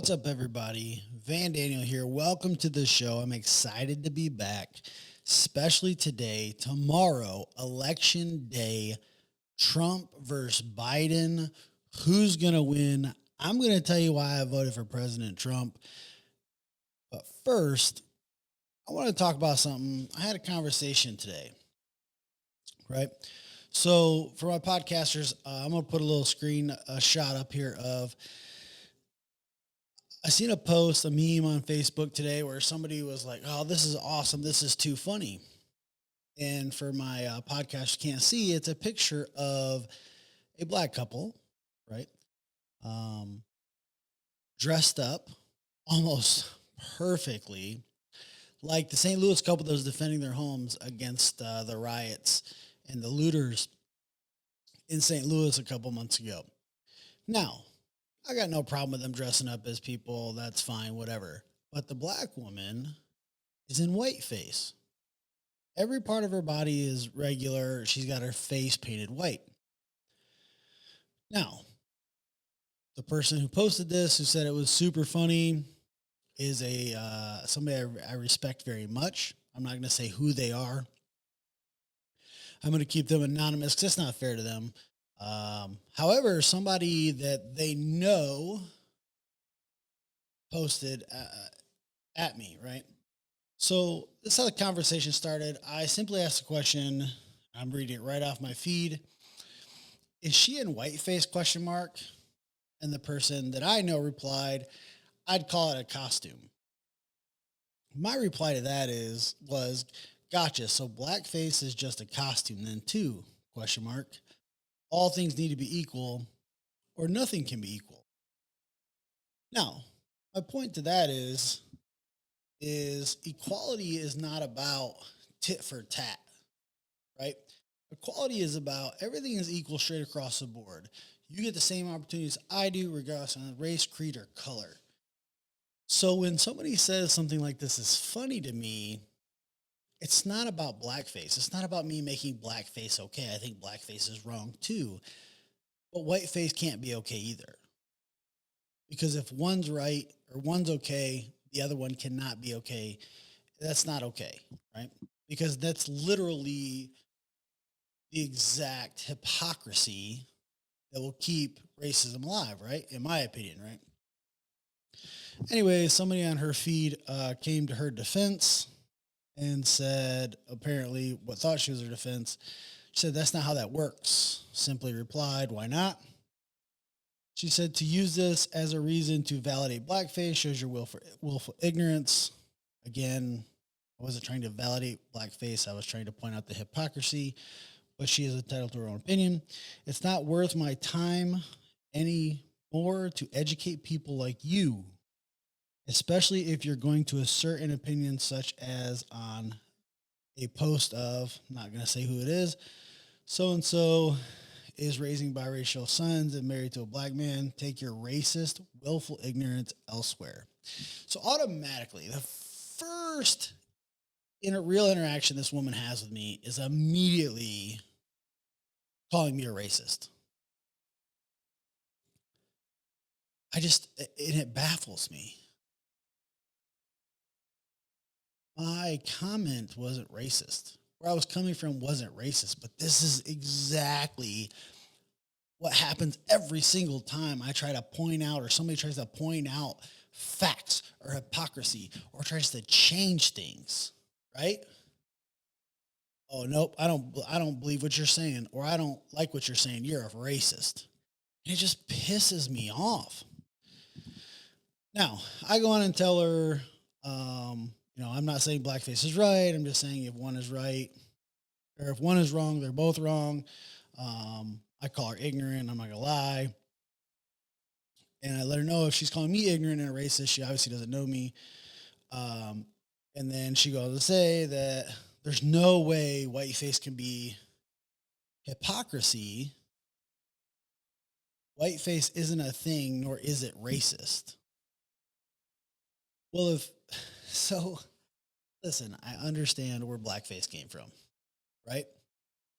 What's up, everybody? Van Daniel here. Welcome to the show. I'm excited to be back, especially today, tomorrow, election day, Trump versus Biden. Who's going to win? I'm going to tell you why I voted for President Trump. But first, I want to talk about something. I had a conversation today, right? So, for my podcasters, I'm going to put a little screen shot up here of I seen a post, a meme on Facebook today where somebody was like, "Oh, this is awesome. This is too funny." And for my podcast, you can't see, it's a picture of a black couple, right? Um, Dressed up almost perfectly, like the St. Louis couple that was defending their homes against the riots and the looters in St. Louis a couple months ago. Now, I got no problem with them dressing up as people. That's fine, whatever. But the black woman is in whiteface. Every part of her body is regular. She's got her face painted white. Now, the person who posted this, who said it was super funny, is a somebody I respect very much. I'm not going to say who they are. I'm going to keep them anonymous because it's not fair to them. However, somebody that they know posted at me, right? So this is how the conversation started. I simply asked a question. I'm reading it right off my feed. Is she in whiteface question mark? And the person that I know replied, I'd call it a costume. My reply to that was gotcha. So blackface is just a costume then too, question mark. All things need to be equal or nothing can be equal. Now, my point to that is equality is not about tit for tat, right? Equality is about everything is equal straight across the board. You get the same opportunities I do, regardless of race, creed, or color. So when somebody says something like this is funny to me, it's not about blackface. It's not about me making blackface okay. I think blackface is wrong too. But whiteface can't be okay either. Because if one's right or one's okay, the other one cannot be okay. That's not okay, right? Because that's literally the exact hypocrisy that will keep racism alive, right? In my opinion, right? Anyway, somebody on her feed came to her defense and said, apparently, what thought she was her defense. She said, that's not how that works. Simply replied, why not? She said, to use this as a reason to validate blackface shows your willful ignorance. Again, I wasn't trying to validate blackface. I was trying to point out the hypocrisy, but she is entitled to her own opinion. It's not worth my time anymore to educate people like you, especially if you're going to assert an opinion such as on a post of, I'm not going to say who it is, so and so is raising biracial sons and married to a black man. Take your racist, willful ignorance elsewhere. So automatically, the first real interaction this woman has with me is immediately calling me a racist. It baffles me. My comment wasn't racist. Where I was coming from wasn't racist, but this is exactly what happens every single time I try to point out or somebody tries to point out facts or hypocrisy or tries to change things, right? Oh, nope, I don't believe what you're saying, or I don't like what you're saying. You're a racist. And it just pisses me off. Now, I go on and tell her, I'm not saying blackface is right. I'm just saying if one is right or if one is wrong, they're both wrong. I call her ignorant. I'm not gonna lie. And I let her know if she's calling me ignorant and a racist, she obviously doesn't know me. Um, and then she goes to say that there's no way whiteface can be hypocrisy. Whiteface isn't a thing, nor is it racist. Well, if so, listen, I understand where blackface came from, right?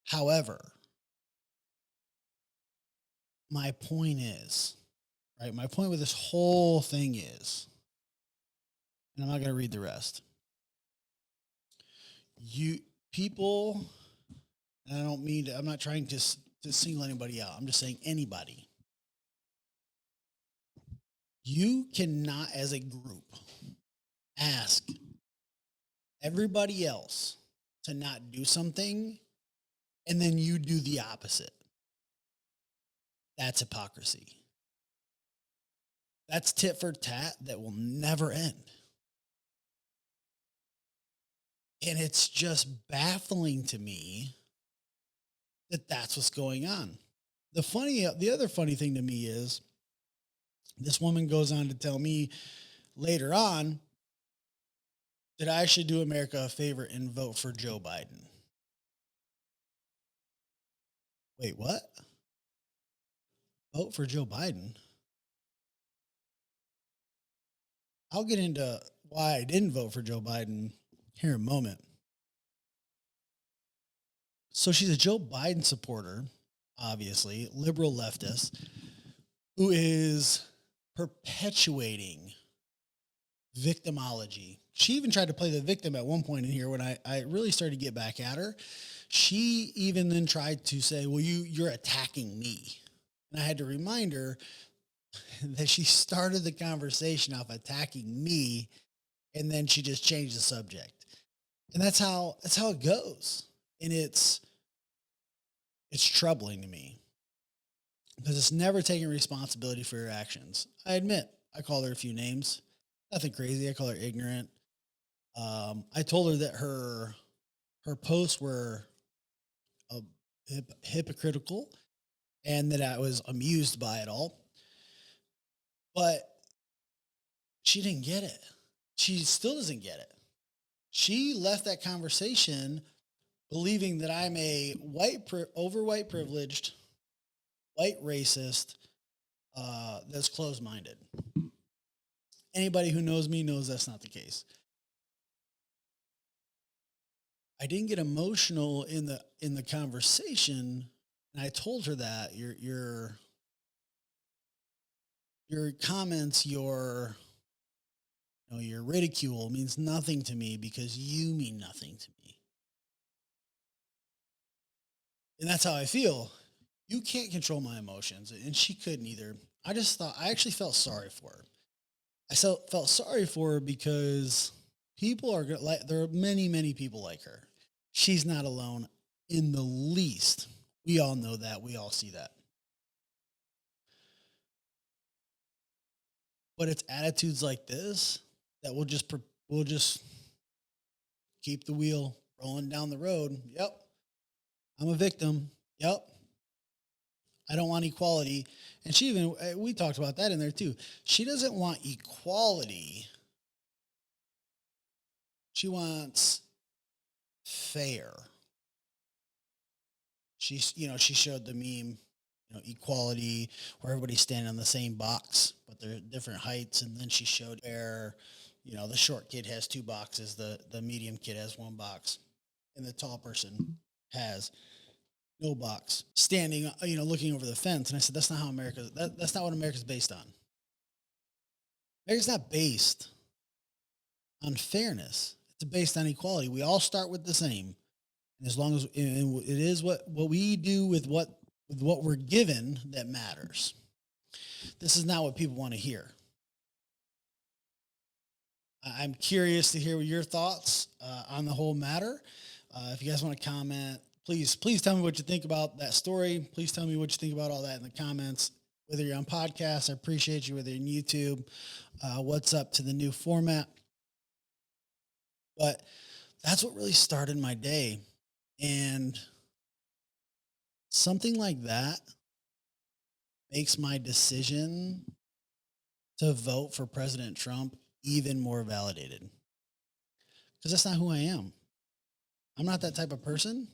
However, my point is right? My point with this whole thing is, and I'm not going to read the rest. You people, and I don't mean to, I'm not trying to single anybody out. I'm just saying anybody. You cannot, as a group, ask everybody else to not do something and then you do the opposite. That's hypocrisy. That's tit for tat that will never end. And it's just baffling to me that that's what's going on. The other funny thing to me is this woman goes on to tell me later on that I should do America a favor and vote for Joe Biden. Wait, what? Vote for Joe Biden? I'll get into why I didn't vote for Joe Biden here in a moment. So she's a Joe Biden supporter, obviously, liberal leftist, who is perpetuating victimology. She even tried to play the victim at one point in here when I really started to get back at her. She even then tried to say, well, you're attacking me. And I had to remind her that she started the conversation off attacking me, and then she just changed the subject. And that's how it goes. And it's troubling to me because it's never taking responsibility for your actions. I admit I called her a few names, nothing crazy. I call her ignorant. I told her that her posts were hypocritical and that I was amused by it all. But she didn't get it. She still doesn't get it. She left that conversation believing that I'm a over white privileged, white racist, that's closed-minded. Anybody who knows me knows that's not the case. I didn't get emotional in the conversation, and I told her that your comments, your ridicule means nothing to me because you mean nothing to me. And that's how I feel. You can't control my emotions, and she couldn't either. I actually felt sorry for her. I felt sorry for her because there are many, many people like her. She's not alone in the least. We all know that. We all see that. But it's attitudes like this that will just keep the wheel rolling down the road. Yep. I'm a victim. Yep. I don't want equality. And we talked about that in there too. She doesn't want equality. She wants fair. She showed the meme, equality, where everybody's standing on the same box, but they're different heights. And then she showed where, the short kid has two boxes, the medium kid has one box, and the tall person has no box, standing, looking over the fence. And I said, that's not how that's not what America's based on. America's not based on fairness. It's based on equality. We all start with the same. And as long as it is what we do with what we're given that matters. This is not what people want to hear. I'm curious to hear your thoughts on the whole matter. If you guys want to comment, please tell me what you think about that story. Please tell me what you think about all that in the comments. Whether you're on podcast, I appreciate you. Whether you're on YouTube, what's up to the new format. But that's what really started my day. And something like that makes my decision to vote for President Trump even more validated. Because that's not who I am. I'm not that type of person.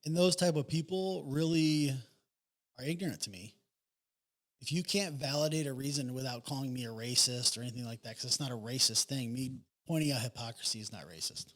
And those type of people really are ignorant to me. If you can't validate a reason without calling me a racist or anything like that, because it's not a racist thing, me pointing out hypocrisy is not racist.